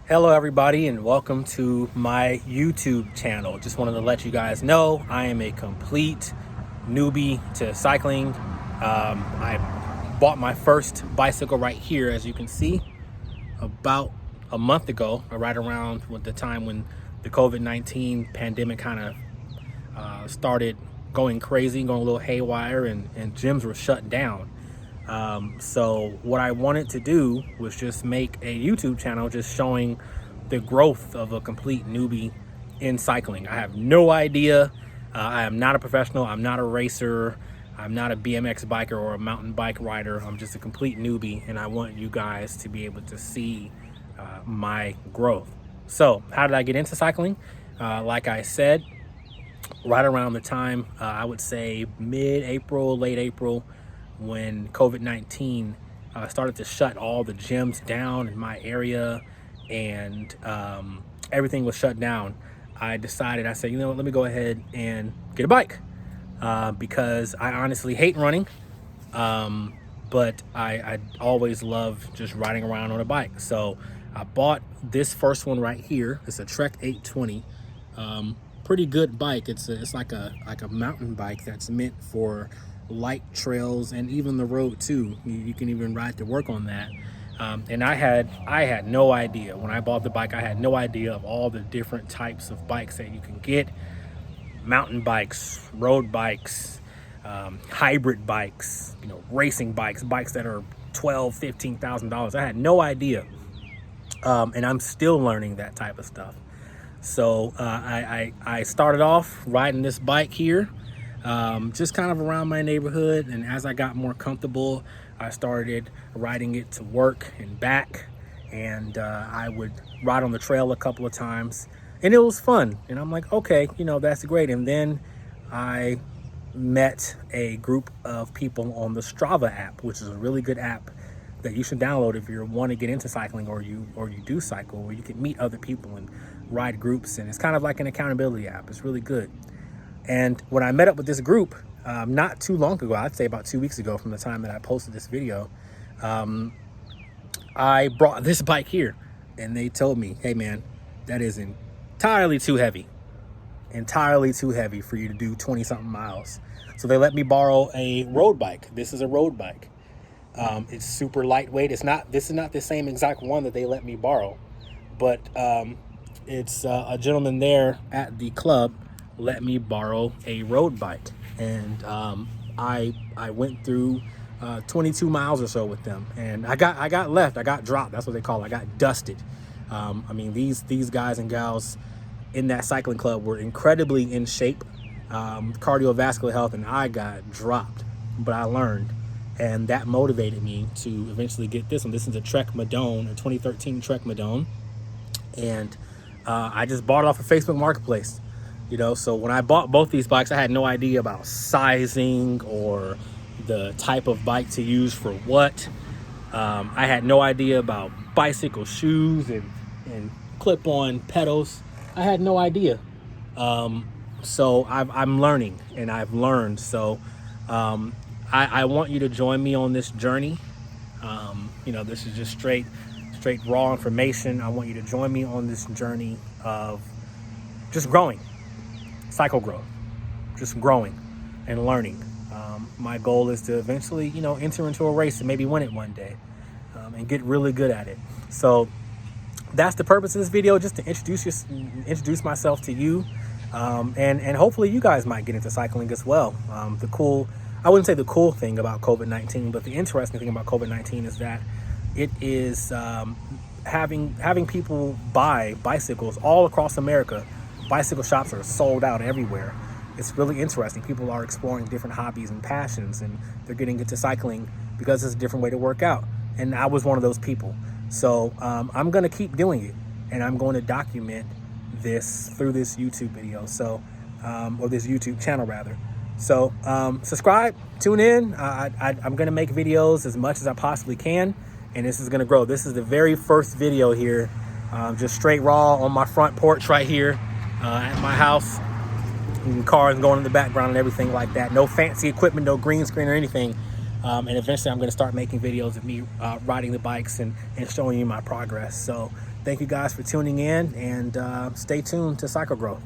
Hello everybody and welcome to my YouTube channel. Just wanted to let you guys know I am a complete newbie to cycling. I bought my first bicycle right here, as you can see, about a month ago, or right around the time when the COVID-19 pandemic kind of started going crazy, going a little haywire, and gyms were shut down. So what I wanted to do was just make a YouTube channel just showing the growth of a complete newbie in cycling. I have no idea. I am not a professional. I'm not a racer. I'm not a BMX biker or a mountain bike rider. I'm just a complete newbie, and I want you guys to be able to see my growth. So how did I get into cycling? Like I said, right around the time, I would say mid-April, late April, when COVID-19 started to shut all the gyms down in my area, and everything was shut down, I said, you know what, let me go ahead and get a bike, because I honestly hate running, but I always love just riding around on a bike. So I bought this first one right here. It's a Trek 820. Pretty good bike. It's like a mountain bike that's meant for light trails and even the road too. You can even ride to work on that. And I had no idea when I bought the bike. I had no idea of all the different types of bikes that you can get: mountain bikes, road bikes, hybrid bikes, racing bikes, bikes that are $12,000-$15,000. I had no idea, and I'm still learning that type of stuff. So I started off riding this bike here, just kind of around my neighborhood, and as I got more comfortable, I started riding it to work and back, and I would ride on the trail a couple of times, and it was fun. And I'm like, okay, that's great. And then I met a group of people on the Strava app, which is a really good app that you should download if you want to get into cycling, or you do cycle, where you can meet other people and ride groups, and it's kind of like an accountability app. It's really good. And when I met up with this group not too long ago, I'd say about 2 weeks ago from the time that I posted this video, I brought this bike here, and they told me, hey man, that is entirely too heavy for you to do 20 something miles. So they let me borrow a road bike. This is a road bike. It's super lightweight. This is not the same exact one that they let me borrow, but it's a gentleman there at the club let me borrow a road bike, and I went through 22 miles or so with them, and I got dropped. That's what they call it. I got dusted. I mean, these guys and gals in that cycling club were incredibly in shape, cardiovascular health, and I got dropped, but I learned. And that motivated me to eventually get this one. This is a Trek Madone, a 2013 Trek Madone. And I just bought it off of Facebook Marketplace. So when I bought both these bikes, I had no idea about sizing or the type of bike to use for what. I had no idea about bicycle shoes and clip-on pedals. I had no idea. So I'm learning, and I've learned. So I want you to join me on this journey. This is just straight raw information. I want you to join me on this journey of just growing, cycle growth, just growing and learning. My goal is to eventually, enter into a race and maybe win it one day, and get really good at it. So that's the purpose of this video, just to introduce myself to you, and hopefully you guys might get into cycling as well. I wouldn't say the cool thing about COVID-19, but the interesting thing about COVID-19 is that it is having people buy bicycles all across America. Bicycle shops are sold out everywhere. It's really interesting. People are exploring different hobbies and passions, and they're getting into cycling because it's a different way to work out. And I was one of those people. So I'm going to keep doing it, and I'm going to document this through this YouTube video. So, or this YouTube channel rather. So subscribe, tune in. I'm going to make videos as much as I possibly can, and this is going to grow. This is the very first video here, just straight raw on my front porch right here at my house. And cars going in the background and everything like that. No fancy equipment, no green screen or anything. And eventually I'm going to start making videos of me riding the bikes and showing you my progress. So Thank you guys for tuning in, and stay tuned to Cycle Growth.